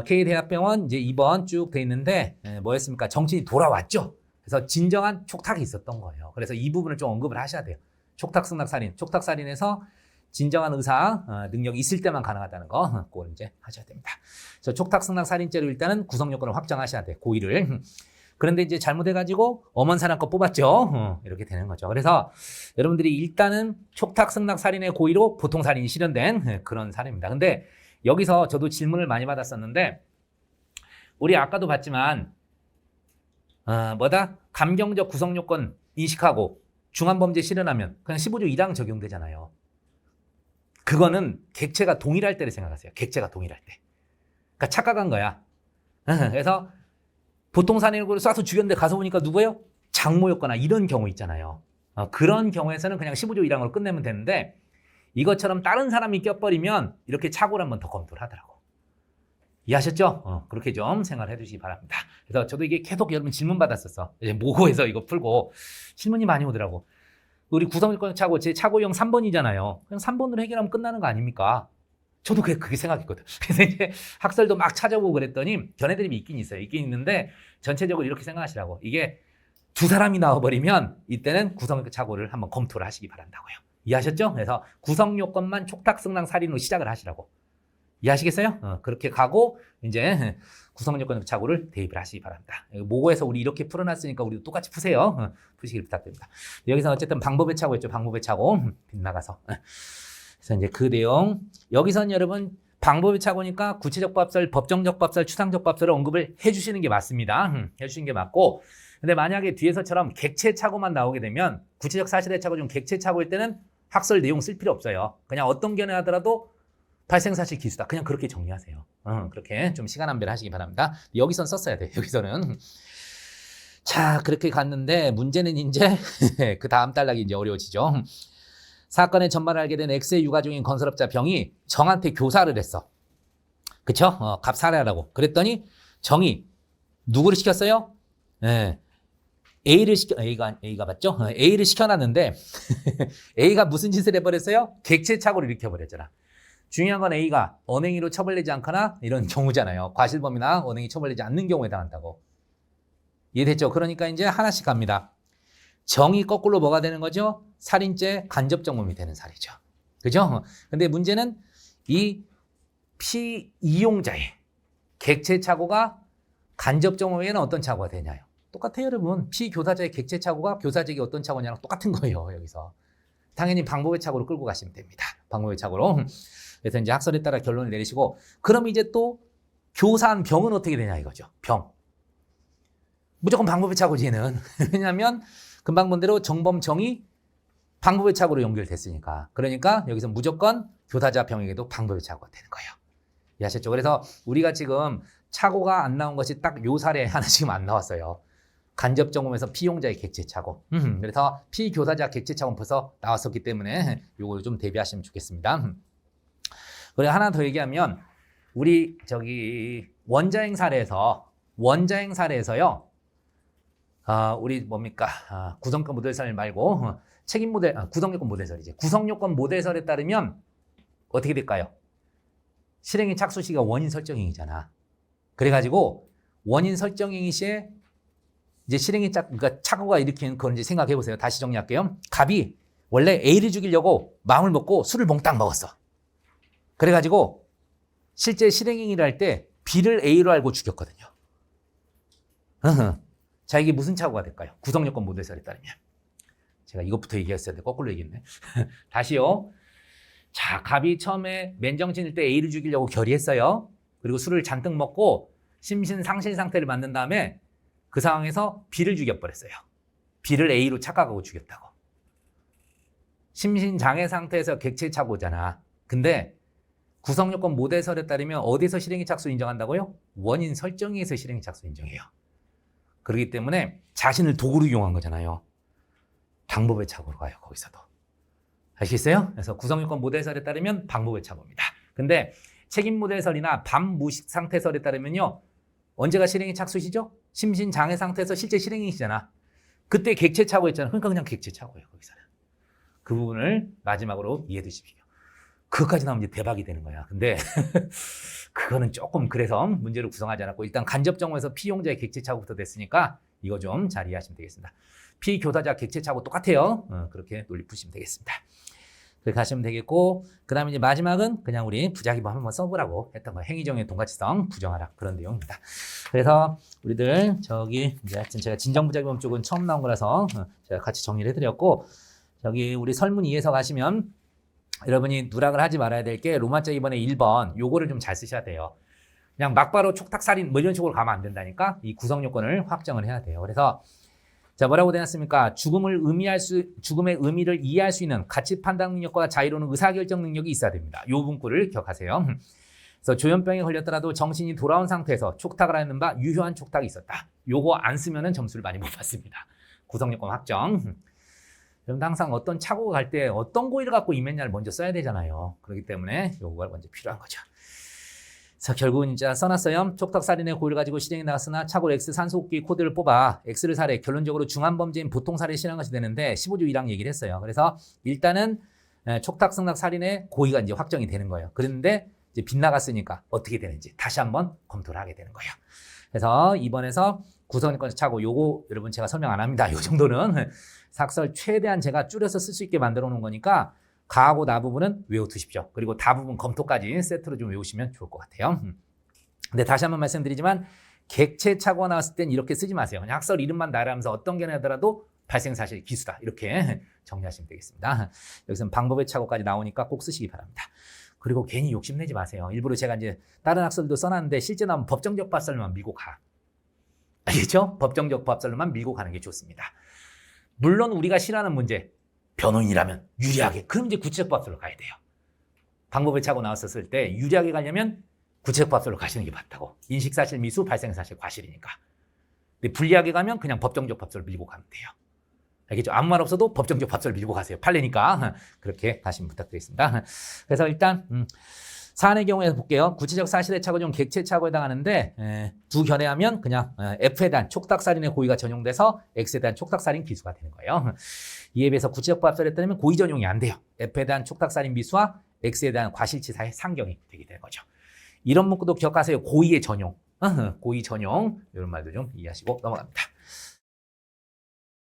K대학병원 이제 2번 쭉 돼 있는데 뭐였습니까? 정신이 돌아왔죠. 그래서 진정한 촉탁이 있었던 거예요. 그래서 이 부분을 좀 언급을 하셔야 돼요. 촉탁승낙살인, 촉탁살인에서 진정한 의사 능력이 있을 때만 가능하다는 거 그걸 이제 하셔야 됩니다. 그래서 촉탁승낙살인죄로 일단은 구성 요건을 확정하셔야 돼. 고의를. 그런데 이제 잘못해가지고 엄원사람 거 뽑았죠. 이렇게 되는 거죠. 그래서 여러분들이 일단은 촉탁승낙살인의 고의로 보통살인이 실현된 그런 사례입니다. 근데 여기서 저도 질문을 많이 받았었는데 우리 아까도 봤지만 감경적 구성 요건 인식하고 중환범죄 실현하면 그냥 15조 1항 적용되잖아요. 그거는 객체가 동일할 때를 생각하세요. 객체가 동일할 때. 그러니까 착각한 거야. 그래서 보통 살인으로 쏴서 죽였는데 가서 보니까 누구예요? 장모였거나 이런 경우 있잖아요. 그런 경우에서는 그냥 15조 1항으로 끝내면 되는데 이것처럼 다른 사람이 껴버리면 이렇게 착오를 한번 더 검토를 하더라고. 이해하셨죠? 그렇게 좀 생각을 해주시기 바랍니다. 그래서 저도 이게 계속 여러분 질문 받았었어. 이제 모고에서 이거 풀고 질문이 많이 오더라고. 우리 구성요건 착오, 제 착오형 3번이잖아요. 그냥 3번으로 해결하면 끝나는 거 아닙니까? 저도 그게 생각했거든. 그래서 이제 학설도 막 찾아보고 그랬더니 견해들이 있긴 있어요. 있긴 있는데 전체적으로 이렇게 생각하시라고. 이게 두 사람이 나와버리면 이때는 구성요건 착오를 한번 검토를 하시기 바란다고요. 이해하셨죠? 그래서 구성요건만 촉탁승낙살인으로 시작을 하시라고. 이해하시겠어요? 그렇게 가고 이제 구성요건 착오를 대입을 하시기 바랍니다. 모고에서 우리 이렇게 풀어놨으니까 우리도 똑같이 푸세요. 푸시길 부탁드립니다. 여기서 어쨌든 방법의 착오였죠. 방법의 착오 빗나가서. 그래서 이제 그 내용 여기선 여러분 방법의 착오니까 구체적 밥설, 법정적 밥설, 추상적 밥설을 언급을 해주시는 게 맞습니다. 해주시는 게 맞고 근데 만약에 뒤에서처럼 객체 착오만 나오게 되면 구체적 사실의 착오 중 객체 착오일 때는 학설 내용 쓸 필요 없어요. 그냥 어떤 견해하더라도 발생사실 기수다. 그냥 그렇게 정리하세요. 그렇게 좀 시간 안배를 하시기 바랍니다. 여기선 썼어야 돼. 여기서는. 자, 그렇게 갔는데 문제는 이제 그 다음 단락이 이제 어려워지죠. 사건의 전말을 알게 된 X의 육아 중인 건설업자 병이 정한테 교사를 했어. 그쵸? 갑 살해하라고. 그랬더니 정이 누구를 시켰어요? A가 맞죠? A를 시켜놨는데 A가 무슨 짓을 해버렸어요? 객체 착오를 일으켜버렸잖아. 중요한 건 A가 언행위로 처벌되지 않거나 이런 경우잖아요. 과실범이나 언행위 처벌되지 않는 경우에 당한다고. 이해됐죠? 그러니까 이제 하나씩 갑니다. 정이 거꾸로 뭐가 되는 거죠? 살인죄 간접정범이 되는 사례죠. 그죠? 근데 문제는 이 피이용자의 객체 착오가 간접정범에는 어떤 착오가 되냐요? 똑같아요, 여러분. 피교사자의 객체 착오가 교사직이 어떤 착오냐랑 똑같은 거예요, 여기서. 당연히 방법의 착오로 끌고 가시면 됩니다. 방법의 착오로. 그래서 이제 학설에 따라 결론을 내리시고, 그럼 이제 또 교사한 병은 어떻게 되냐 이거죠. 병. 무조건 방법의 착오지, 얘는. 왜냐하면 금방 본 대로 정범정이 방법의 착오로 연결됐으니까. 그러니까 여기서 무조건 교사자 병에게도 방법의 착오가 되는 거예요. 이해하셨죠? 그래서 우리가 지금 착오가 안 나온 것이 딱 요 사례 하나 지금 안 나왔어요. 간접정범에서 피용자의 객체 착오. 그래서 피교사자 객체 착오 벌써 나왔었기 때문에 요걸 좀 대비하시면 좋겠습니다. 그리고 하나 더 얘기하면 우리 원자행 사례에서요. 우리 뭡니까? 구성요건 모델설 말고 책임 모델, 구성요건 모델설이지. 구성요건 모델설에 따르면 어떻게 될까요? 실행의 착수 시가 원인 설정행위잖아. 그래가지고 원인 설정행위 시에 이제 실행의 그러니까 착오가 일으키는 그건 이제 생각해 보세요. 다시 정리할게요. 갑이 원래 A를 죽이려고 마음을 먹고 술을 몽땅 먹었어. 그래가지고 실제 실행행위를 할 때 B를 A로 알고 죽였거든요. 자, 이게 무슨 착오가 될까요? 구성요건 모델설에 따르면. 제가 이것부터 얘기했어야 돼. 거꾸로 얘기했네. 다시요. 자, 갑이 처음에 맨정신일 때 A를 죽이려고 결의했어요. 그리고 술을 잔뜩 먹고 심신상실 상태를 만든 다음에 그 상황에서 B를 죽여버렸어요. B를 A로 착각하고 죽였다고. 심신장애 상태에서 객체 착오잖아. 근데 구성요건 모델설에 따르면 어디서 실행의 착수 인정한다고요? 원인 설정에서 실행의 착수 인정해요. 그렇기 때문에 자신을 도구로 이용한 거잖아요. 방법의 착오로 가요, 거기서도. 아시겠어요? 그래서 구성요건 모델설에 따르면 방법의 착오입니다. 근데 책임 모델설이나 반무식 상태설에 따르면요. 언제가 실행의 착수시죠? 심신장애 상태에서 실제 실행이시잖아. 그때 객체 착오였잖아. 그러니까 그냥 객체 착오예요, 거기서는. 그 부분을 마지막으로 이해해 두십시오. 그것까지 나오면 이제 대박이 되는 거야. 근데 그거는 조금 그래서 문제를 구성하지 않았고 일단 간접정오에서 피용자의 객체착오부터 됐으니까 이거 좀 잘 이해하시면 되겠습니다. 피교사자 객체착오 똑같아요. 그렇게 논리 푸시면 되겠습니다. 그렇게 하시면 되겠고 그 다음에 이제 마지막은 그냥 우리 부작위법 한번 써보라고 했던 거 행위정의 동가치성 부정하라 그런 내용입니다. 그래서 우리들 저기 이제 하여튼 제가 진정부작위법 쪽은 처음 나온 거라서 제가 같이 정리를 해드렸고 저기 우리 설문 2에서 가시면 여러분이 누락을 하지 말아야 될 게 로마자 2번에 1번 요거를 좀 잘 쓰셔야 돼요. 그냥 막바로 촉탁살인 뭐 이런 식으로 가면 안 된다니까 이 구성 요건을 확정을 해야 돼요. 그래서 자 뭐라고 되었습니까? 죽음의 의미를 이해할 수 있는 가치 판단 능력과 자유로운 의사결정 능력이 있어야 됩니다. 요 문구를 기억하세요. 그래서 조현병에 걸렸더라도 정신이 돌아온 상태에서 촉탁을 하는 바 유효한 촉탁이 있었다. 요거 안 쓰면은 점수를 많이 못 받습니다. 구성 요건 확정. 그럼 항상 어떤 착오가 갈 때 어떤 고의를 갖고 임했냐를 먼저 써야 되잖아요. 그렇기 때문에 요거가 먼저 필요한 거죠. 그래서 결국은 이제 써놨어요. 촉탁살인의 고의를 가지고 실행이 나왔으나 착오 X 산소호흡기 코드를 뽑아 X를 살해 결론적으로 중환범죄인 보통살해를 실행한 것이 되는데 15조 1항 얘기를 했어요. 그래서 일단은 촉탁, 승낙, 살인의 고의가 이제 확정이 되는 거예요. 그런데 이제 빗나갔으니까 어떻게 되는지 다시 한번 검토를 하게 되는 거예요. 그래서 이번에서 구성요건 착오 요거 여러분 제가 설명 안 합니다. 요 정도는 삭설 최대한 제가 줄여서 쓸 수 있게 만들어 놓은 거니까 가하고 나 부분은 외워두십시오. 그리고 다 부분 검토까지 세트로 좀 외우시면 좋을 것 같아요. 근데 다시 한번 말씀드리지만 객체 착오가 나왔을 땐 이렇게 쓰지 마세요. 그냥 학설 이름만 나열하면서 어떤 게 나더라도 발생사실 기수다. 이렇게 정리하시면 되겠습니다. 여기서는 방법의 착오까지 나오니까 꼭 쓰시기 바랍니다. 그리고 괜히 욕심내지 마세요. 일부러 제가 이제 다른 학설도 써놨는데 실제 나오면 법정적 밥설로만 밀고 가. 알겠죠? 법정적 밥설로만 밀고 가는 게 좋습니다. 물론 우리가 싫어하는 문제 변호인이라면 유리하게 그럼 이제 구체적 밥설로 가야 돼요. 방법을 차고 나왔었을 때 유리하게 가려면 구체적 밥설로 가시는 게 맞다고. 인식사실 미수 발생사실 과실이니까. 근데 불리하게 가면 그냥 법정적 밥설 밀고 가면 돼요. 알겠죠? 아무 말 없어도 법정적 밥설 밀고 가세요. 판례니까 그렇게 가시면 부탁드리겠습니다. 그래서 일단 사안의 경우에 볼게요. 구체적 사실의 착오 중 객체 착오에 해당하는데 두 견해하면 그냥 F에 대한 촉탁살인의 고의가 전용돼서 X에 대한 촉탁살인 기수가 되는 거예요. 이에 비해서 구체적 밥설에 따르면 고의 전용이 안 돼요. F에 대한 촉탁살인 미수와 X에 대한 과실치사의 상경이 되게 되는 거죠. 이런 문구도 기억하세요. 고의의 전용. 고의 전용 이런 말도 좀 이해하시고 넘어갑니다.